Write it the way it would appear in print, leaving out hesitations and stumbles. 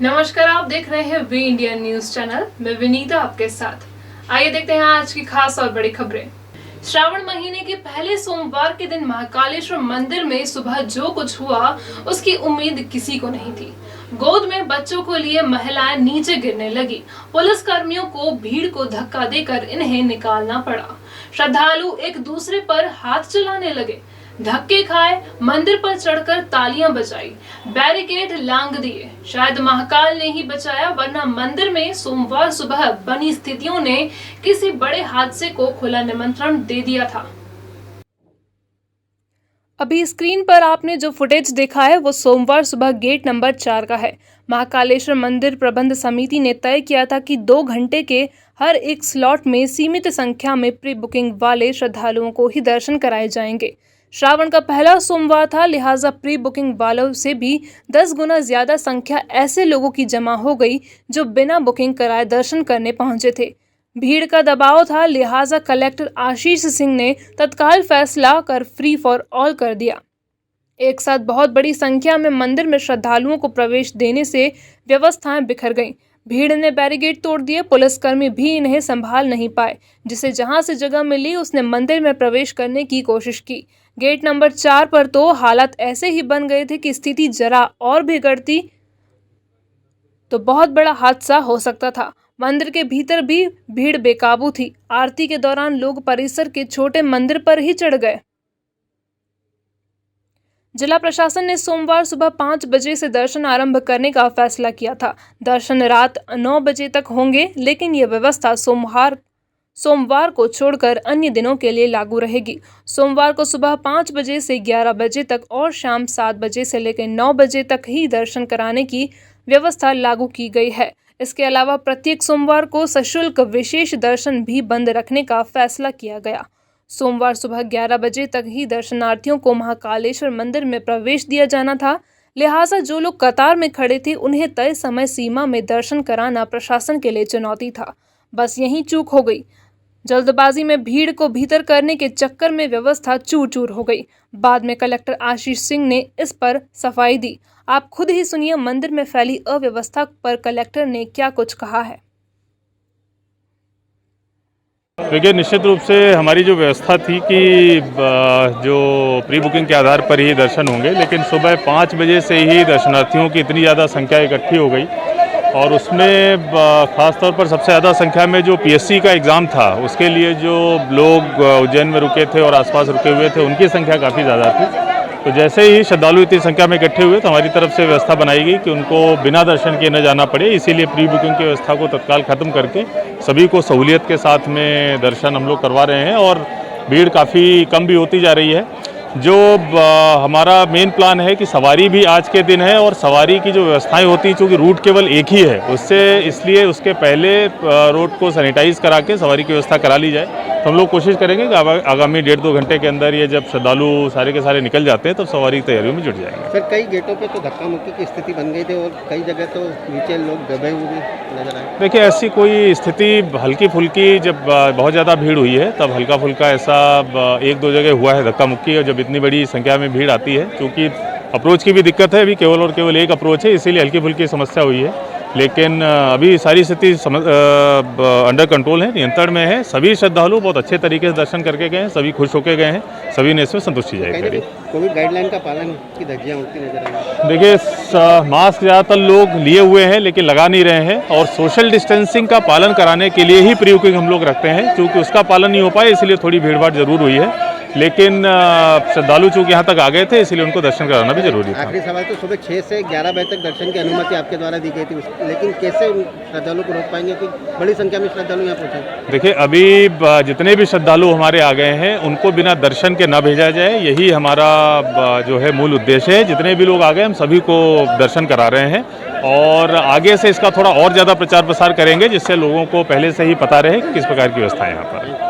नमस्कार, आप देख रहे हैं वी इंडिया न्यूज चैनल। मैं विनीता आपके साथ। आइए देखते हैं आज की खास और बड़ी खबरें। श्रावण महीने के पहले सोमवार के दिन महाकालेश्वर मंदिर में सुबह जो कुछ हुआ उसकी उम्मीद किसी को नहीं थी। गोद में बच्चों को लिए महिलाएं नीचे गिरने लगी। पुलिस कर्मियों को भीड़ को धक्का देकर इन्हें निकालना पड़ा। श्रद्धालु एक दूसरे पर हाथ चलाने लगे, धक्के खाए, मंदिर पर चढ़कर तालियां बजाई, बैरिकेड लांग दिए। शायद महाकाल ने ही बचाया, वरना मंदिर में सोमवार सुबह बनी स्थितियों ने किसी बड़े हादसे को खुला निमंत्रण दे दिया था। अभी स्क्रीन पर आपने जो फुटेज देखा है वो सोमवार सुबह गेट नंबर 4 का है। महाकालेश्वर मंदिर प्रबंध समिति ने तय किया था कि 2 घंटे के हर एक स्लॉट में सीमित संख्या में प्री बुकिंग वाले श्रद्धालुओं को ही दर्शन कराए जाएंगे। श्रावण का पहला सोमवार था, लिहाजा प्री बुकिंग वालों से भी 10 गुना ज्यादा संख्या ऐसे लोगों की जमा हो गई जो बिना बुकिंग कराए दर्शन करने पहुंचे थे। भीड़ का दबाव था, लिहाजा कलेक्टर आशीष सिंह ने तत्काल फैसला कर फ्री फॉर ऑल कर दिया। एक साथ बहुत बड़ी संख्या में मंदिर में श्रद्धालुओं को प्रवेश देने से व्यवस्थाएं बिखर गईं। भीड़ ने बैरिकेड तोड़ दिए, पुलिसकर्मी भी इन्हें संभाल नहीं पाए। जिसे जहां से जगह मिली उसने मंदिर में प्रवेश करने की कोशिश की। गेट नंबर 4 पर तो हालात ऐसे ही बन गए थे कि स्थिति जरा और बिगड़ती तो बहुत बड़ा हादसा हो सकता था। मंदिर के भीतर भी भीड़ बेकाबू थी। आरती के दौरान लोग परिसर के छोटे मंदिर पर ही चढ़ गए। जिला प्रशासन ने सोमवार सुबह 5 बजे से दर्शन आरंभ करने का फैसला किया था। दर्शन रात 9 बजे तक होंगे, लेकिन यह व्यवस्था सोमवार को छोड़कर अन्य दिनों के लिए लागू रहेगी। सोमवार को सुबह 5 बजे से 11 बजे तक और शाम 7 बजे से लेकर 9 बजे तक ही दर्शन कराने की व्यवस्था लागू की गई है। इसके अलावा प्रत्येक सोमवार को सशुल्क विशेष दर्शन भी बंद रखने का फैसला किया गया। सोमवार सुबह 11 बजे तक ही दर्शनार्थियों को महाकालेश्वर मंदिर में प्रवेश दिया जाना था, लिहाजा जो लोग कतार में खड़े थे उन्हें तय समय सीमा में दर्शन कराना प्रशासन के लिए चुनौती था। बस यही चूक हो गई। जल्दबाजी में भीड़ को भीतर करने के चक्कर में व्यवस्था चूर चूर हो गई। बाद में कलेक्टर आशीष सिंह ने इस पर सफाई दी। आप खुद ही सुनिए मंदिर में फैली अव्यवस्था पर कलेक्टर ने क्या कुछ कहा है। देखिए, निश्चित रूप से हमारी जो व्यवस्था थी कि जो प्री बुकिंग के आधार पर ही दर्शन होंगे, लेकिन सुबह 5 बजे से ही दर्शनार्थियों की इतनी ज़्यादा संख्या इकट्ठी हो गई और उसमें ख़ास तौर पर सबसे ज़्यादा संख्या में जो पीएससी का एग्ज़ाम था उसके लिए जो लोग उज्जैन में रुके थे और आसपास रुके हुए थे उनकी संख्या काफ़ी ज़्यादा थी। तो जैसे ही श्रद्धालु इतनी संख्या में इकट्ठे हुए तो हमारी तरफ से व्यवस्था बनाई गई कि उनको बिना दर्शन किए न जाना पड़े। इसीलिए प्री बुकिंग की व्यवस्था को तत्काल ख़त्म करके सभी को सहूलियत के साथ में दर्शन हम लोग करवा रहे हैं और भीड़ काफ़ी कम भी होती जा रही है। जो हमारा मेन प्लान है कि सवारी भी आज के दिन है और सवारी की जो व्यवस्थाएं होती हैं, चूँकि रूट केवल एक ही है, उससे इसलिए उसके पहले रोड को सैनिटाइज करा के सवारी की व्यवस्था करा ली जाए। तो हम लोग कोशिश करेंगे कि आगामी 1.5-2 घंटे के अंदर ये जब श्रद्धालु सारे के सारे निकल जाते हैं तो सवारी की तैयारियों में जुट जाएंगे। सर, कई गेटों पे तो धक्का मुक्की की स्थिति बन गई थी और कई जगह तो नीचे लोग दबे हुए भी नजर आए। देखिए, ऐसी कोई स्थिति हल्की फुल्की जब बहुत ज़्यादा भीड़ हुई है तब हल्का फुल्का ऐसा 1-2 जगह हुआ है धक्का मुक्की। और जब इतनी बड़ी संख्या में भीड़ आती है, क्योंकि अप्रोच की भी दिक्कत है, अभी केवल और केवल एक अप्रोच है, इसीलिए हल्की फुल्की समस्या हुई है। लेकिन अभी सारी स्थिति अंडर कंट्रोल है, नियंत्रण में है। सभी श्रद्धालु बहुत अच्छे तरीके से दर्शन करके गए हैं, सभी खुश होकर गए हैं, सभी ने इसमें संतुष्टि जाहिर करी। कोविड गाइडलाइन का पालन की धज्जियां उड़ती नजर आई। देखिए, मास्क ज़्यादातर लोग लिए हुए हैं लेकिन लगा नहीं रहे हैं और सोशल डिस्टेंसिंग का पालन कराने के लिए ही प्री बुकिंग हम लोग रखते हैं। क्योंकि उसका पालन नहीं हो पाए इसलिए थोड़ी भीड़ भाड़ जरूर हुई है, लेकिन श्रद्धालु चूँकि यहाँ तक आ गए थे इसलिए उनको दर्शन कराना भी जरूरी था। आखिरी सवाल, तो सुबह 6 से 11 बजे तक दर्शन की अनुमति आपके द्वारा दी गई थी, लेकिन कैसे श्रद्धालु को रोक पाएंगे कि बड़ी संख्या में श्रद्धालु यहाँ पहुँचे? देखिए, अभी जितने भी श्रद्धालु हमारे आ गए हैं उनको बिना दर्शन के न भेजा जाए, यही हमारा जो है मूल उद्देश्य है। जितने भी लोग आ गए हम सभी को दर्शन करा रहे हैं और आगे से इसका थोड़ा और ज़्यादा प्रचार प्रसार करेंगे जिससे लोगों को पहले से ही पता रहे कि किस प्रकार की व्यवस्था है यहाँ पर।